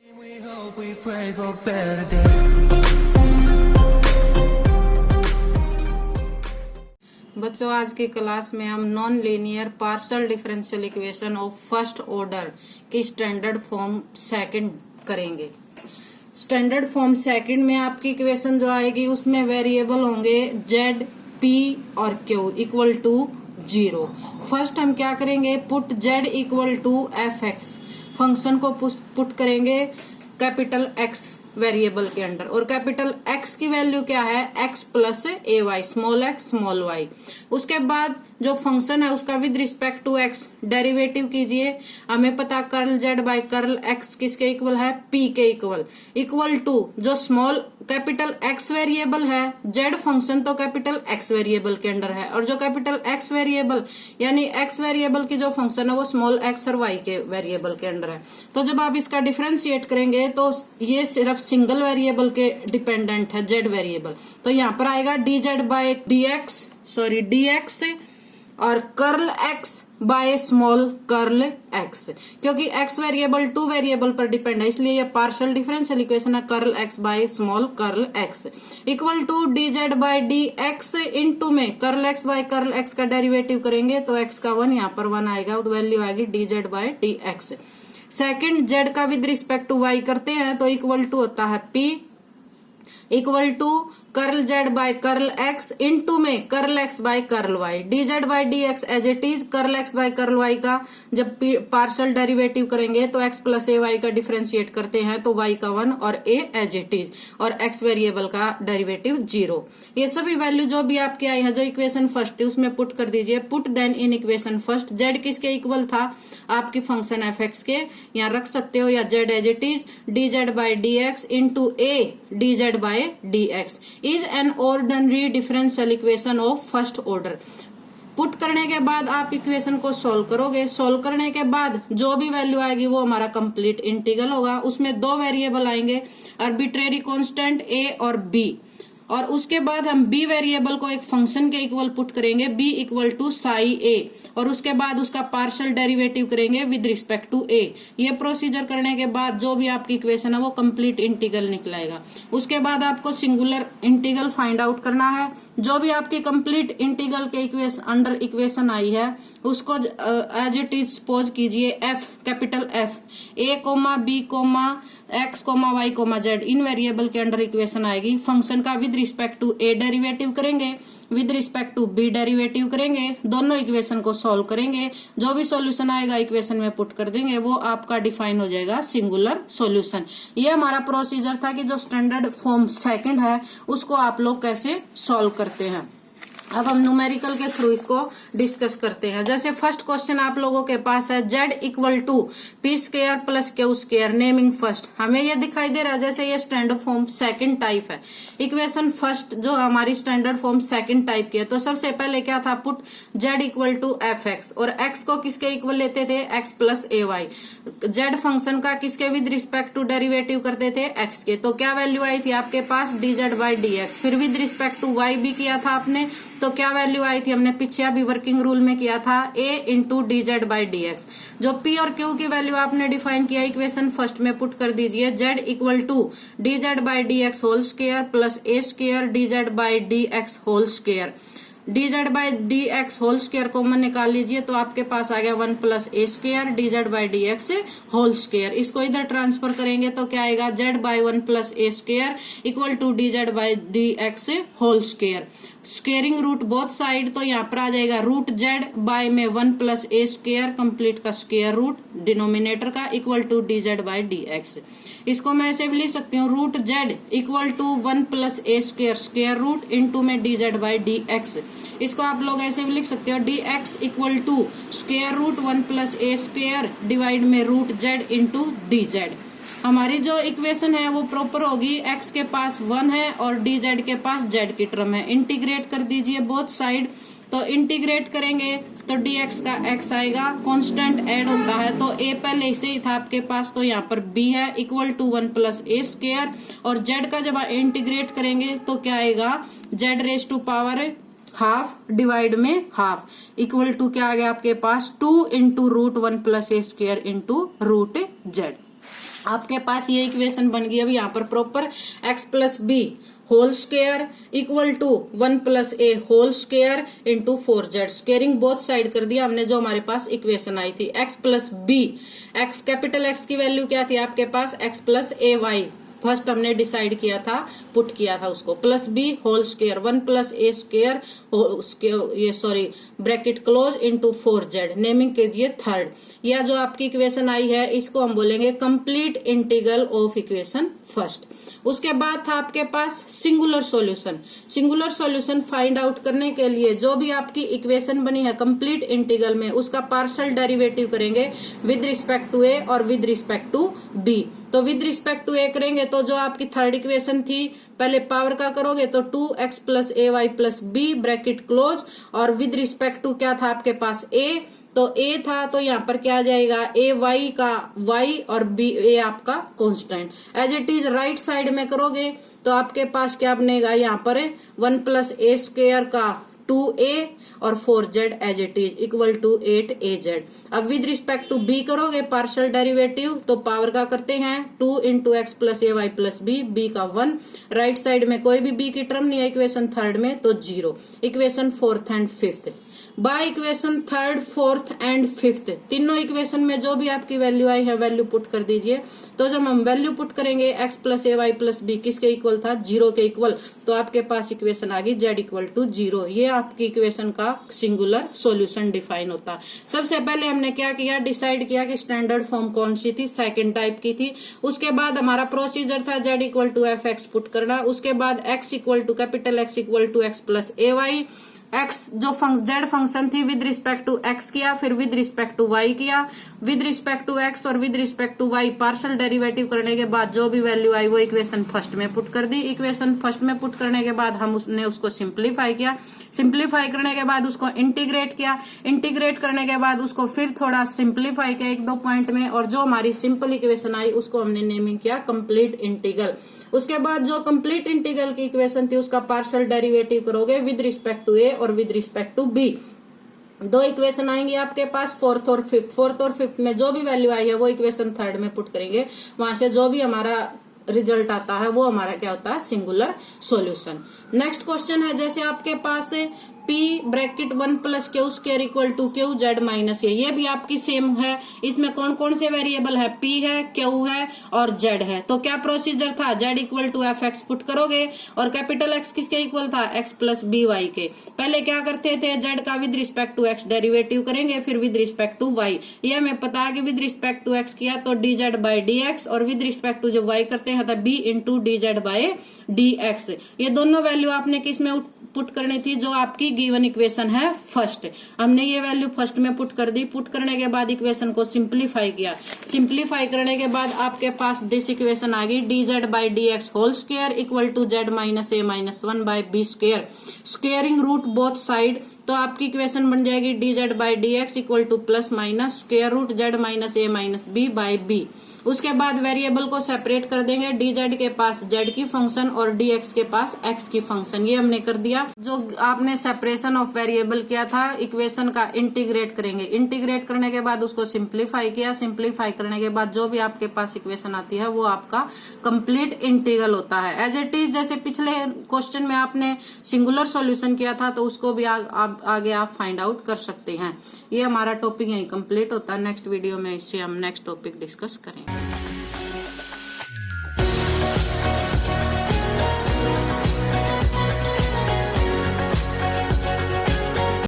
We hope, we pray for better days. बच्चों, आज की क्लास में हम non linear partial differential equation of first order की स्टैंडर्ड फॉर्म सेकंड करेंगे। स्टैंडर्ड फॉर्म सेकंड में आपकी इक्वेशन जो आएगी उसमें वेरिएबल होंगे जेड, पी और क्यू इक्वल टू 0। फर्स्ट हम क्या करेंगे, put Z equal to F x, function को पुट करेंगे कैपिटल एक्स वेरिएबल के अंडर, और कैपिटल एक्स की वैल्यू क्या है, एक्स प्लस ए y, small x small y. उसके बाद जो फंक्शन है उसका with respect to X derivative कीजिए। हमें पता curl Z by curl X किसके इक्वल है, पी के इक्वल टू जो स्मॉल कैपिटल एक्स वेरिएबल है, जेड फंक्शन तो कैपिटल एक्स वेरिएबल के अंडर है, और जो कैपिटल एक्स वेरिएबल यानी एक्स वेरिएबल की जो फंक्शन है वो स्मॉल एक्स और वाई के वेरिएबल के अंडर है। तो जब आप इसका डिफरेंशिएट करेंगे तो ये सिर्फ सिंगल वेरिएबल के डिपेंडेंट है, जेड वेरिएबल। तो यहाँ पर आएगा d Z by D x और curl x by small curl x, क्योंकि एक्स वेरिएबल टू वेरिएबल पर डिपेंड है, इसलिए ये पार्शियल डिफरेंशियल इक्वेशन है curl x by small curl x equal to D Z by D x into में curl x by curl x का derivative करेंगे तो एक्स का 1 यहाँ पर 1 आएगा, तो वैल्यू आएगी d Z by D x. Second z का विद रिस्पेक्ट टू वाई करते हैं तो इक्वल टू होता है p equal to curl Z by curl x into में curl x by curl y, d Z by D x as it is, curl x by curl y का जब partial derivative करेंगे तो x plus ए y का differentiate करते हैं तो y का 1 और ए एज इट इज, और एक्स वेरिएबल का डेरिवेटिव 0। ये सभी वैल्यू जो भी आपके आई है, जो इक्वेशन फर्स्ट थी उसमें पुट कर दीजिए। Put then in equation first Z किसके इक्वल था, आपकी फंक्शन एफ एक्स के, यहाँ रख सकते हो, या Z as it is D Z by D x into A D Z by D X is an ordinary differential equation of first order. Put करने के बाद आप इक्वेशन को सॉल्व करोगे, सॉल्व करने के बाद जो भी वैल्यू आएगी वो हमारा कंप्लीट इंटीग्रल होगा। उसमें 2 वेरिएबल आएंगे, आर्बिट्रेरी कांस्टेंट ए और बी, और उसके बाद हम बी वेरिएबल को एक फंक्शन के इक्वल पुट करेंगे, बी इक्वल टू साई ए, और उसके बाद उसका पार्शियल डेरिवेटिव करेंगे विद रिस्पेक्ट टू ए। ये प्रोसीजर करने के बाद जो भी आपकी इक्वेशन है वो कंप्लीट इंटीग्रल निकलेगा। उसके बाद आपको सिंगुलर इंटीग्रल फाइंड आउट करना है। जो भी आपकी कंप्लीट इंटीग्रल के इक्वेशन अंडर इक्वेशन आई है उसको एज इट इज सपोज कीजिए f, capital f, a comma b comma x comma y comma z, इन वेरिएबल के अंडर इक्वेशन आएगी। फंक्शन का with respect to a derivative करेंगे, with respect to b derivative करेंगे, दोनों इक्वेशन को solve करेंगे। जो भी सॉल्यूशन आएगा इक्वेशन में पुट कर देंगे, वो आपका डिफाइन हो जाएगा सिंगुलर सॉल्यूशन। ये हमारा प्रोसीजर था कि जो स्टैंडर्ड फॉर्म सेकंड है उसको आप लोग कैसे सॉल्व करते हैं। अब हम न्यूमेरिकल के थ्रू इसको डिस्कस करते हैं। जैसे फर्स्ट क्वेश्चन आप लोगों के पास है Z equal to P square plus Q square, naming first. हमें ये दिखाई दे रहा है जैसे ये स्टैंडर्ड फॉर्म सेकंड टाइप है। इक्वेशन फर्स्ट जो हमारी स्टैंडर्ड फॉर्म सेकंड टाइप की है, तो सबसे पहले क्या था, put Z equal to F X, और एक्स को किसके इक्वल लेते थे, एक्स प्लस ए वाई। जेड फंक्शन का किसके विद रिस्पेक्ट टू डेरिवेटिव करते थे, एक्स के, तो क्या वैल्यू आई थी आपके पास, d Z by D x. फिर विद रिस्पेक्ट टू वाई भी किया था आपने, तो क्या वैल्यू आई थी, हमने पीछे अभी वर्किंग रूल में किया था, a into D Z by D X. जो p और q की वैल्यू आपने डिफाइन किया इक्वेशन फर्स्ट में पुट कर दीजिए, z equal to D Z by D X whole square plus A square D Z by D X whole square. D Z by D X whole square common निकाल लीजिए तो आपके पास आ गया 1 plus A square D Z by D X whole square. इसको इधर transfer करेंगे तो क्या आएगा, Z by 1 plus A square equal to D Z by D X whole square. Squaring root both side, तो यहाँ पर आ जाएगा रूट जेड बाय में 1 प्लस ए स्क्वायर कंप्लीट का स्क्वायर रूट डिनोमिनेटर का equal to D Z by D x. इसको मैं ऐसे भी लिख सकती हूँ, root z equal to 1 plus A square square root into में d Z by D x. इसको आप लोग ऐसे भी लिख सकते हो, d x equal to square root 1 plus A square divide में root z into D z. हमारी जो इक्वेशन है वो प्रॉपर होगी, एक्स के पास 1 है और डी जेड के पास जेड की टर्म है। इंटीग्रेट कर दीजिए बोथ साइड, तो इंटीग्रेट करेंगे तो dx का x आएगा, कांस्टेंट ऐड होता है तो a पहले से ही था आपके पास, तो यहाँ पर b है equal to 1 plus A square, और z का जब इंटीग्रेट करेंगे तो क्या आएगा, z raise to power half divide में हाफ इक्वल टू क्या आ गया आपके पास 2 इंटू रूट 1 प्लस ए स्क्वायर इंटू रूट जेड। आपके पास ये इक्वेशन बन गई। अब यहाँ पर proper x plus B whole square equal to 1 plus A whole square into 4z, squaring both side कर दिया हमने। जो हमारे पास इक्वेशन आई थी x plus b, x capital X की वैल्यू क्या थी आपके पास, x प्लस ए वाई, फर्स्ट हमने डिसाइड किया था, पुट किया था उसको, plus B whole square 1 plus ए स्क्वायर, ये sorry bracket close into 4z, naming कीजिए थर्ड। या जो आपकी इक्वेशन आई है इसको हम बोलेंगे complete integral of equation first. उसके बाद था आपके पास singular solution. Singular solution find out करने के लिए जो भी आपकी इक्वेशन बनी है कंप्लीट इंटीग्रल में, उसका पार्शियल डेरिवेटिव करेंगे विद रिस्पेक्ट टू ए और विद रिस्पेक्ट टू बी। तो विद रिस्पेक्ट टू ए करेंगे तो जो आपकी थर्ड इक्वेशन थी, पहले पावर का करोगे तो 2x प्लस ए Y plus b bracket close, और विद रिस्पेक्ट टू क्या था आपके पास a, तो a था तो यहाँ पर क्या आ जाएगा a y का y और b a आपका constant. As it is right side में करोगे तो आपके पास क्या बनेगा, यहाँ पर 1 प्लस ए स्क्वायर का 2a और 4z as it is equal to 8az। अब विद रिस्पेक्ट टू b करोगे पार्शियल डेरिवेटिव तो पावर का करते हैं 2 इंटू एक्स प्लस ए वाई प्लस बी का 1, राइट साइड में कोई भी b की टर्म नहीं है इक्वेशन थर्ड में तो 0। Equation fourth and fifth, by equation third fourth and fifth तीनों इक्वेशन में जो भी आपकी वैल्यू आई है वैल्यू पुट कर दीजिए। तो जब हम वैल्यू पुट करेंगे x प्लस ए वाई प्लस बी किसके इक्वल था, 0 के इक्वल, तो आपके पास इक्वेशन आ गई z इक्वल टू 0। ये आपकी इक्वेशन का सिंगुलर सॉल्यूशन डिफाइन होता है। सबसे पहले हमने क्या किया, डिसाइड किया कि स्टैंडर्ड फॉर्म कौन सी थी, सेकंड टाइप की थी। उसके बाद हमारा प्रोसीजर था z equal to F X put करना। उसके बाद x equal to capital X equal to X plus A Y, x जो z फंक्शन थी विद रिस्पेक्ट टू x किया, फिर विद रिस्पेक्ट टू y किया, विद रिस्पेक्ट टू x और with respect to y partial derivative करने के बाद जो भी वैल्यू आई वो इक्वेशन फर्स्ट में पुट कर दी। इक्वेशन फर्स्ट में पुट करने के बाद हम उसको सिंप्लीफाई किया, सिंप्लीफाई करने के बाद उसको इंटीग्रेट किया, इंटीग्रेट करने के बाद उसको फिर थोड़ा सिंप्लीफाई किया 1-2 पॉइंट में, और जो हमारी सिंपल इक्वेशन आई उसको हमने नेमिंग किया कंप्लीट इंटीग्रल। उसके बाद जो कंप्लीट इंटीग्रल की इक्वेशन थी उसका पार्शियल डेरिवेटिव करोगे विद रिस्पेक्ट टू ए और विद रिस्पेक्ट टू बी। दो इक्वेशन आएंगे आपके पास फोर्थ और फिफ्थ। फोर्थ और फिफ्थ में जो भी वैल्यू आई है वो इक्वेशन थर्ड में पुट करेंगे, वहां से जो भी हमारा रिजल्ट आता है वो हमारा क्या होता है, सिंगुलर सॉल्यूशन। नेक्स्ट क्वेश्चन है, जैसे आपके पास p bracket 1 plus Q square equal to Q Z minus ये भी आपकी सेम है। इसमें कौन कौन से वेरिएबल है, p है, q है और z है। तो क्या प्रोसीजर था, z equal to F X put करोगे और कैपिटल X किसके इक्वल था, x प्लस बी वाई के। पहले क्या करते थे, z का with respect to x derivative करेंगे, फिर विद रिस्पेक्ट टू y। ये हमें पता है कि विद रिस्पेक्ट टू x किया तो dz बाई dx, और विद रिस्पेक्ट टू जो y करते हैं था b into dz by dx। ये दोनों वैल्यू आपने किस में पुट करनी थी, जो आपकी गिवन इक्वेशन है फर्स्ट। हमने ये वैल्यू फर्स्ट में पुट कर दी। पुट करने के बाद इक्वेशन को सिंप्लीफाई किया, सिंप्लीफाई करने के बाद आपके पास दिस इक्वेशन आ गई dz by dx whole square equal to z minus A minus 1 by B square, squaring root both side. तो आपकी इक्वेशन बन जाएगी dz by dx equal to plus minus square root z minus A minus B by B. उसके बाद variable को separate कर देंगे, dz के पास z की फंक्शन और dx के पास x की फंक्शन। ये हमने कर दिया। जो आपने सेपरेशन ऑफ वेरिएबल किया था इक्वेशन का इंटीग्रेट करेंगे, इंटीग्रेट करने के बाद उसको सिंप्लीफाई किया, सिंप्लीफाई करने के बाद जो भी आपके पास इक्वेशन आती है वो आपका कंप्लीट इंटीग्रल होता है। एज इट इज जैसे पिछले क्वेश्चन में आपने सिंगुलर सॉल्यूशन किया था तो उसको भी आगे आप फाइंड आउट कर सकते हैं। ये हमारा टॉपिक यही कंप्लीट होता है। नेक्स्ट वीडियो में इससे हम नेक्स्ट टॉपिक डिस्कस करेंगे।